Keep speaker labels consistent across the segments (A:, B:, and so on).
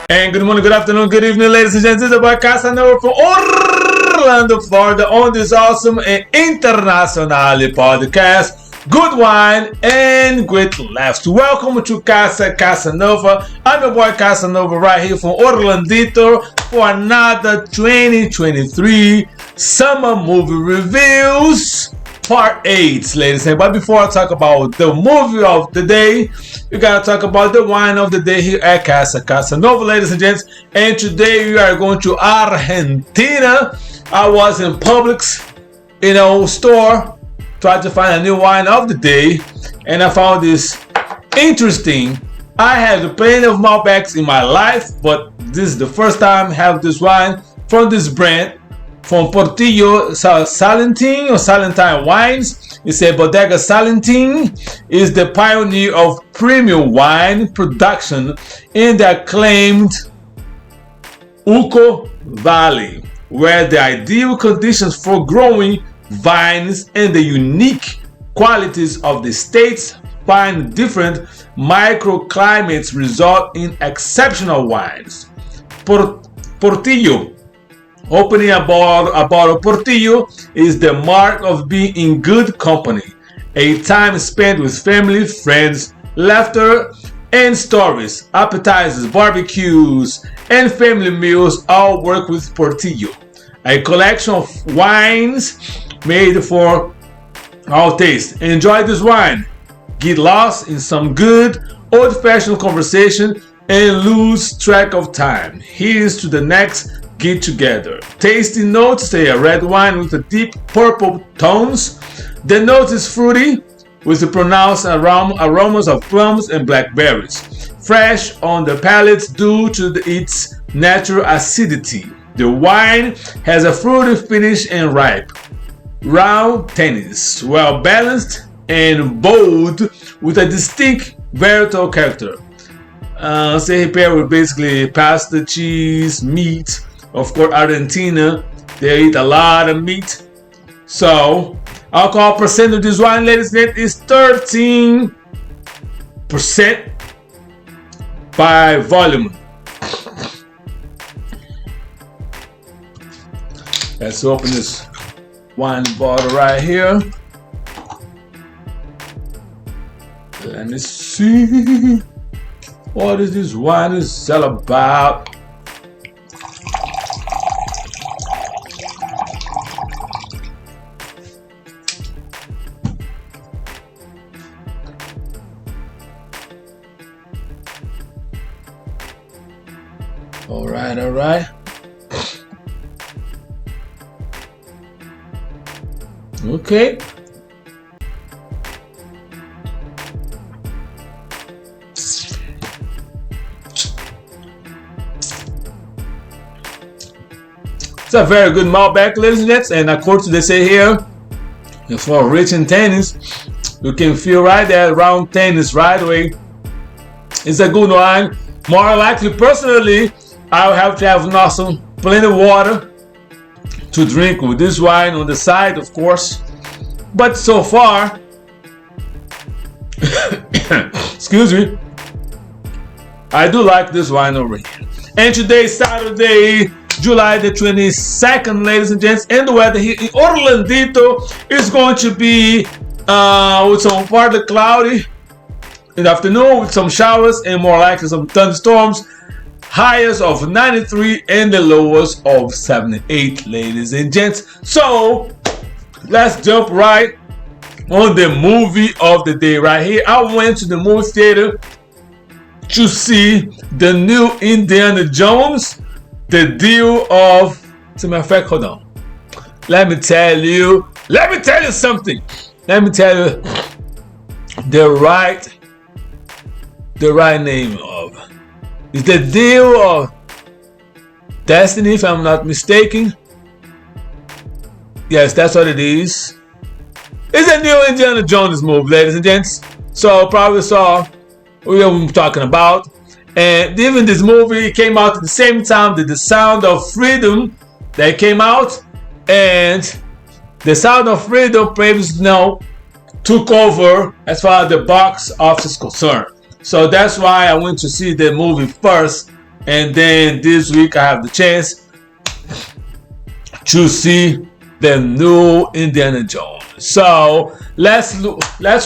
A: And good morning, good afternoon, good evening, ladies and gents. This is about Casanova from Orlando, Florida, on this awesome and international podcast. Good wine and great laughs. Welcome to Casa Casanova. I'm your boy Casanova right here from Orlandito for another 2023 Summer Movie Reviews Part 8, ladies and gentlemen. But before I talk about the movie of the day, we gotta talk about the wine of the day here at Casa Casanova, ladies and gents. And today we are going to Argentina. I was in Publix, store, tried to find a new wine of the day, and I found this interesting. I had plenty of Malbecs in my life, but this is the first time I have this wine from this brand, from Portillo Salentine Wines. It's a bodegasalentein, is the pioneer of premium wine production in the acclaimed Uco Valley, where the ideal conditions for growing vines and the unique qualities of the state's fine different microclimates result in exceptional wines. Portillo. Opening a bottle of Portillo is the mark of being in good company. A time spent with family, friends, laughter, and stories. Appetizers, barbecues, and family meals all work with Portillo. A collection of wines made for all tastes. Enjoy this wine. Get lost in some good old-fashioned conversation and lose track of time. Here's to the next get together. Tasty notes say a red wine with a deep purple tones. The note is fruity with the pronounced aromas of plums and blackberries. Fresh on the palate due to its natural acidity. The wine has a fruity finish and ripe, round tannins, well balanced and bold with a distinct varietal character. Say pair with basically pasta, cheese, meat. Of course, Argentina, they eat a lot of meat. So, alcohol percent of this wine, ladies and gentlemen, is 13% by volume. Let's open this wine bottle right here. Let me see what is this wine is all about. All right. Okay. It's a very good Malbec, ladies and gents, and according to they say here, it's for rich in tannins. You can feel right there around tannins right away. It's a good wine. More likely, personally, I'll have to have also plenty of water to drink with this wine on the side, of course. But so far, excuse me, I do like this wine over here. And today, Saturday, July the 22nd, ladies and gents, and the weather here in Orlandito is going to be with some partly cloudy in the afternoon with some showers and more likely some thunderstorms. Highest of 93 and the lowest of 78, ladies and gents. So let's jump right on the movie of the day right here. I went to the movie theater to see the new Indiana Jones, the deal of, as a matter of fact, hold on. Let me tell you something. Let me tell you the right name of. It's the deal of Destiny, if I'm not mistaken. Yes, that's what it is. It's a new Indiana Jones movie, ladies and gents. So probably saw what I'm talking about. And even this movie came out at the same time that The Sound of Freedom that came out. And The Sound of Freedom, previously known, took over as far as the box office is concerned. So that's why I went to see the movie first And then this week I have the chance to see the new Indiana Jones. So let's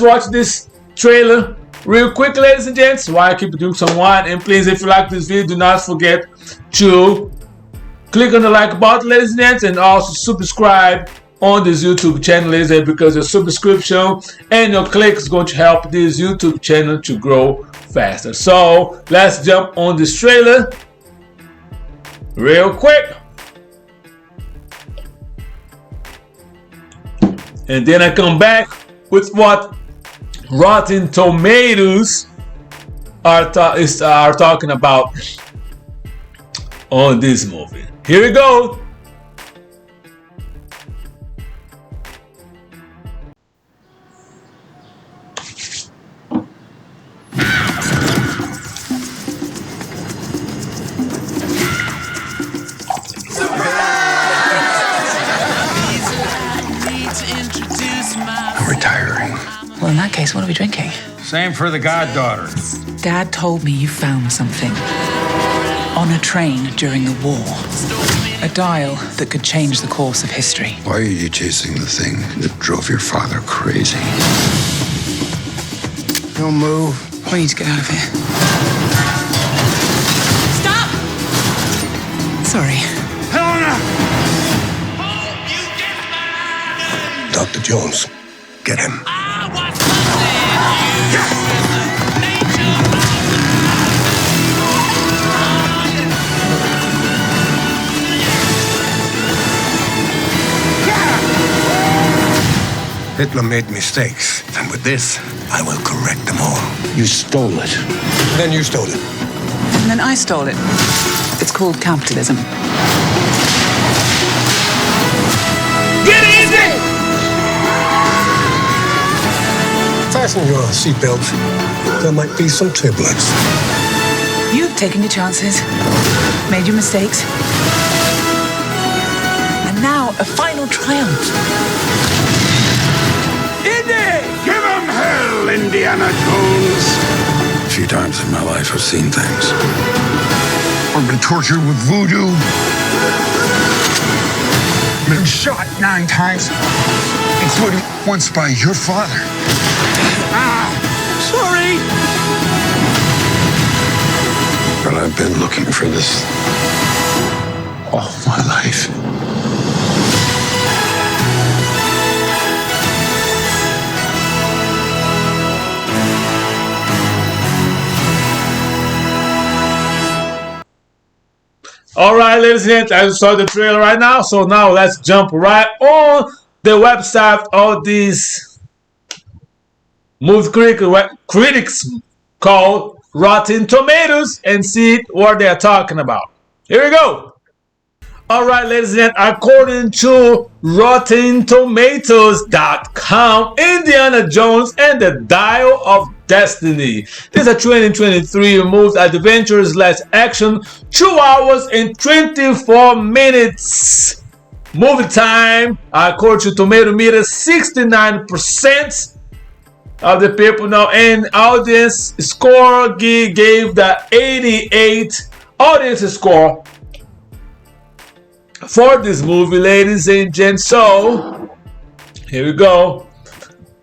A: watch this trailer real quick, ladies and gents, while I keep doing some wine. And please, if you like this video, do not forget to click on the like button, ladies and gents, and also subscribe on this YouTube channel, ladies and gents, because your subscription and your click is going to help this YouTube channel to grow faster. So let's jump on this trailer real quick. And then I come back with what Rotten Tomatoes are talking about on this movie. Here we go.
B: Retiring.
C: Well, in that case, what are we drinking?
B: Same for the goddaughter.
C: Dad told me you found something. On a train during the war. A dial that could change the course of history.
D: Why are you chasing the thing that drove your father crazy?
B: Don't move.
C: We need to get out of here. Stop! Sorry.
B: Helena!
D: Dr. Jones, get him. Hitler made mistakes, and with this, I will correct them all.
B: You stole it.
D: Then you stole it.
C: And then I stole it. It's called capitalism.
A: Get easy!
D: Fasten your seatbelt. There might be some turbulence.
C: You've taken your chances, made your mistakes, and now a final triumph.
B: Give him hell, Indiana Jones!
D: A few times in my life, I've seen things.
B: I've been tortured with voodoo. Been shot 9 times, including once by your father. Sorry!
D: But I've been looking for this all my life.
A: All right, ladies and gentlemen, I just saw the trailer right now. So now let's jump right on the website of these movie critics called Rotten Tomatoes and see what they're talking about. Here we go. All right, ladies and gentlemen, according to RottenTomatoes.com, Indiana Jones and the Dial of Destiny. This is a 2023 movie adventures / action, 2 hours and 24 minutes. Movie time, according to Tomato Meter, 69% of the people now, and audience score gave the 88 audience score for this movie, ladies and gents. So here we go.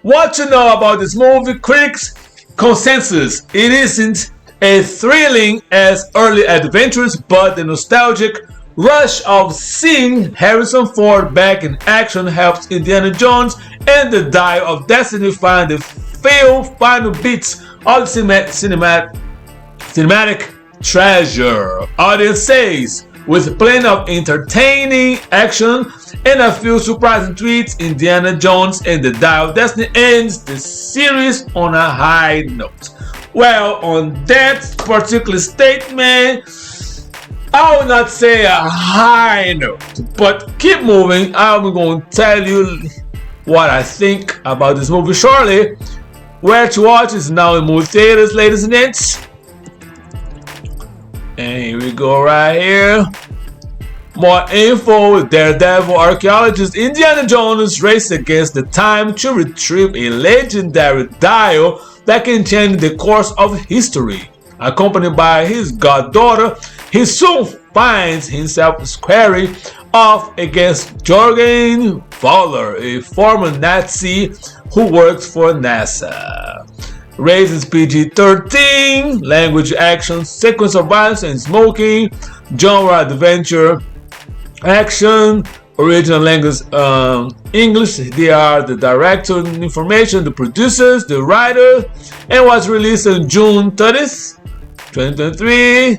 A: What you know about this movie? Critics consensus: it isn't as thrilling as early adventures, but the nostalgic rush of seeing Harrison Ford back in action helps Indiana Jones and the Dial of Destiny find the final bits of the cinematic treasure. Audience says, with plenty of entertaining action and a few surprising tweets, Indiana Jones and the Dial of Destiny ends the series on a high note. Well, on that particular statement, I will not say a high note, but keep moving. I'm going to tell you what I think about this movie shortly. Where to watch is now in movie theaters, ladies and gents. And here we go right here. More info. Daredevil archaeologist Indiana Jones races against the time to retrieve a legendary dial that can change the course of history. Accompanied by his goddaughter, he soon finds himself squaring off against Jürgen Voller, a former Nazi who works for NASA. Races PG-13, language, action, sequence of violence and smoking, genre adventure, action, original language English. They are the director information, the producers, the writer, and was released on June 30th, 2023.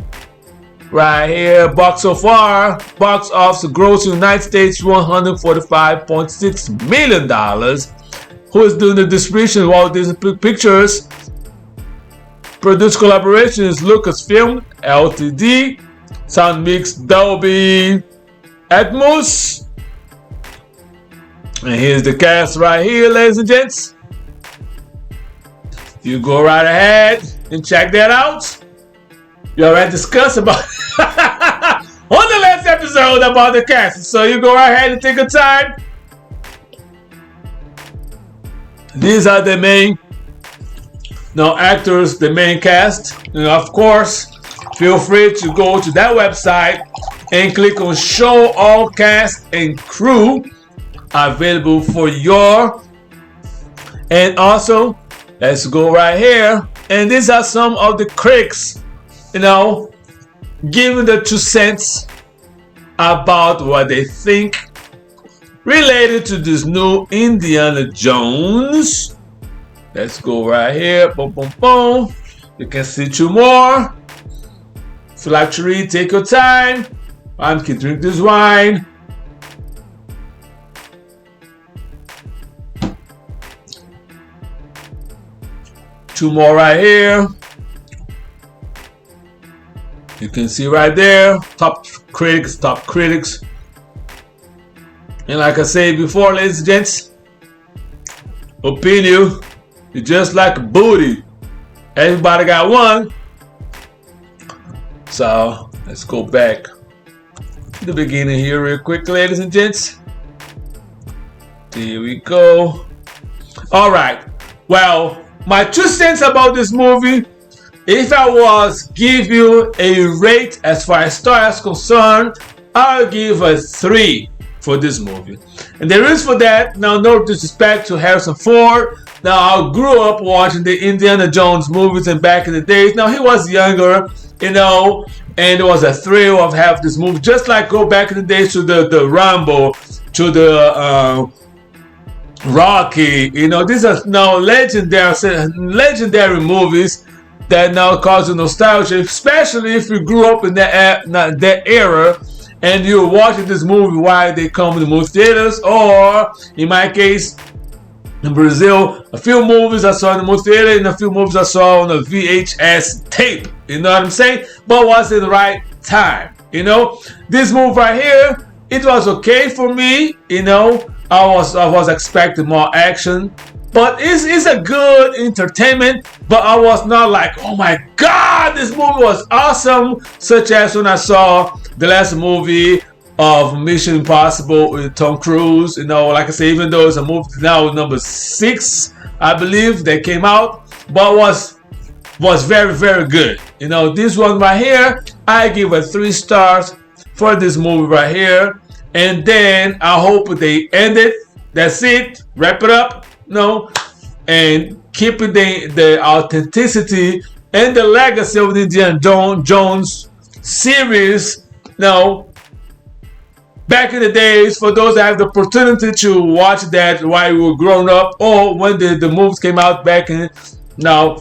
A: Right here, box so far, box office gross in the United States $145.6 million. Who is doing the distribution of all these pictures? Produce collaboration is Lucasfilm Ltd. Sound mix Dolby Atmos. And here's the cast right here, ladies and gents. You go right ahead and check that out. We already discussed about on the last episode about the cast. So you go right ahead and take a time. These are the main actors, the main cast. And of course, feel free to go to that website and click on show all cast and crew available for your. And also, let's go right here. And these are some of the critics, giving the 2 cents about what they think related to this new Indiana Jones. Let's go right here. Boom, boom, boom. You can see 2 more. If you like to read, take your time. I can drink this wine. Two more right here. You can see right there, top critics. And like I said before, ladies and gents, opinion is just like a booty. Everybody got one. So let's go back to the beginning here real quick, ladies and gents. There we go. All right. Well, my 2 cents about this movie. If I was give you a rate as far as story is concerned, I'll give a 3 for this movie. And the reason for that, now no disrespect to Harrison Ford. Now I grew up watching the Indiana Jones movies and back in the days. Now he was younger, and it was a thrill of having this movie. Just like go back in the days to the Rambo, to the Rocky. These are now legendary movies that now cause you nostalgia, especially if you grew up in that era and you're watching this movie while they come to the movie theaters, or in my case, in Brazil, a few movies I saw in the movie theater and a few movies I saw on a VHS tape. You know what I'm saying? But was in the right time. This movie right here, it was okay for me. I was expecting more action. But it's a good entertainment, but I was not like, oh my God, this movie was awesome, such as when I saw the last movie of Mission Impossible with Tom Cruise. Like I say, even though it's a movie now number 6, I believe, that came out, but was very, very good. This one right here, I give a 3 stars for this movie right here. And then I hope they end it. That's it. Wrap it up. And keeping the authenticity and the legacy of the Indiana Jones series. Back in the days, for those that have the opportunity to watch that while we were growing up, or when the movies came out back in the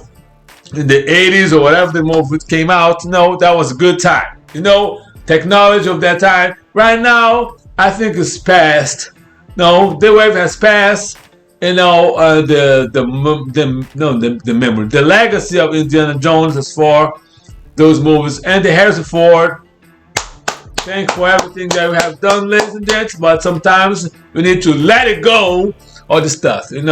A: 80s or whatever the movie came out, that was a good time. Technology of that time. Right now, I think it's past. The wave has passed. The memory, the legacy of Indiana Jones as for those movies, and the Harrison Ford. Thanks for everything that we have done, ladies and gents. But sometimes we need to let it go, all the stuff, And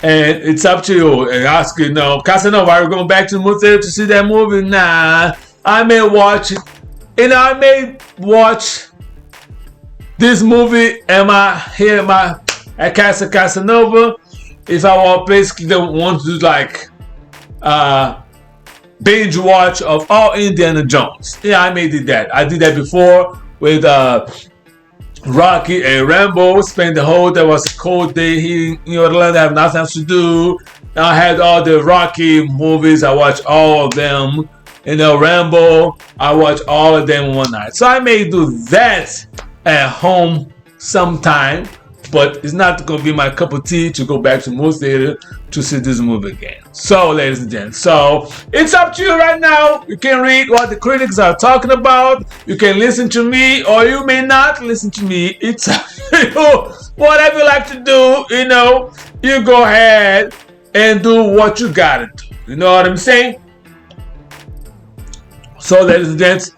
A: it's up to you. And ask Casanova, are you going back to the movie theater to see that movie? Nah, I may watch it. I may watch this movie. At Casa Casanova, if I basically don't want to do like binge watch of all Indiana Jones. Yeah, I may did that. I did that before with Rocky and Rambo. Spent the whole day, was a cold day here in Orlando. I have nothing else to do. I had all the Rocky movies. I watched all of them. Rambo, I watched all of them one night. So I may do that at home sometime, but it's not going to be my cup of tea to go back to movie theater to see this movie again. So, ladies and gents, so it's up to you right now. You can read what the critics are talking about. You can listen to me, or you may not listen to me. It's up to you. Whatever you like to do, you go ahead and do what you gotta do. You know what I'm saying? So, ladies and gents,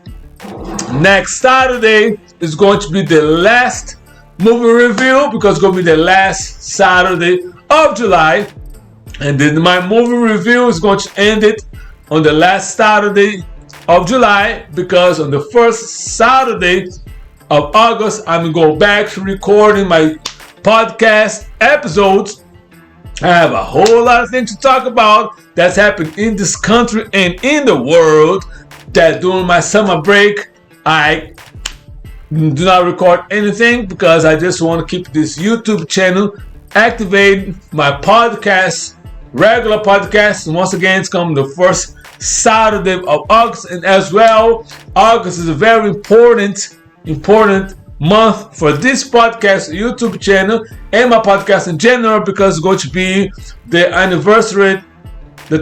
A: next Saturday is going to be the last movie review because it's going to be the last Saturday of July. And then my movie review is going to end it on the last Saturday of July because on the first Saturday of August, I'm going to go back to recording my podcast episodes. I have a whole lot of things to talk about that's happened in this country and in the world. That during my summer break, I do not record anything because I just want to keep this YouTube channel activated. My podcast, regular podcast, and once again, it's coming the first Saturday of August, and as well, August is a very important month for this podcast, YouTube channel, and my podcast in general because it's going to be the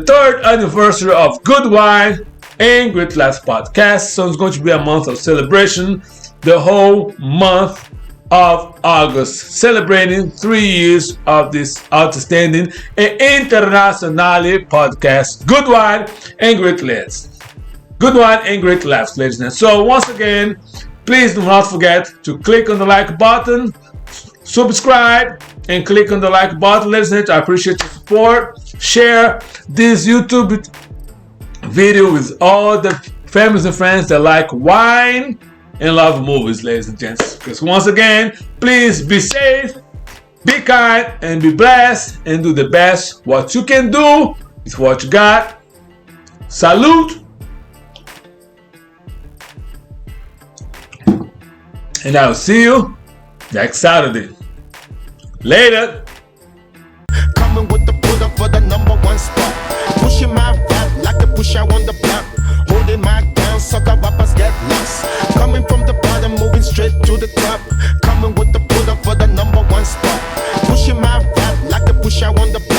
A: third anniversary of Good Wine and Great Laughs podcast. So it's going to be a month of celebration, the whole month of August, celebrating 3 years of this outstanding and internationally podcast, Good Wine and Great Laughs. Good Wine and Great Laughs, ladies and gentlemen. So once again, please do not forget to click on the like button, subscribe, and click on the like button, ladies and gentlemen. I appreciate your support. Share this YouTube video with all the families and friends that like wine and love movies, ladies and gents. Because once again, please be safe, be kind, and be blessed, and do the best. What you can do is what you got. Salute. And I'll see you next Saturday. Later.
E: Coming with the put up for the #1 spot. Pushing my rap like the push out on the block. Holding my down, sucker rappers get lost. Coming from the bottom, moving straight to the top. Coming with the put up for the #1 spot. Pushing my rap like the push out on the block.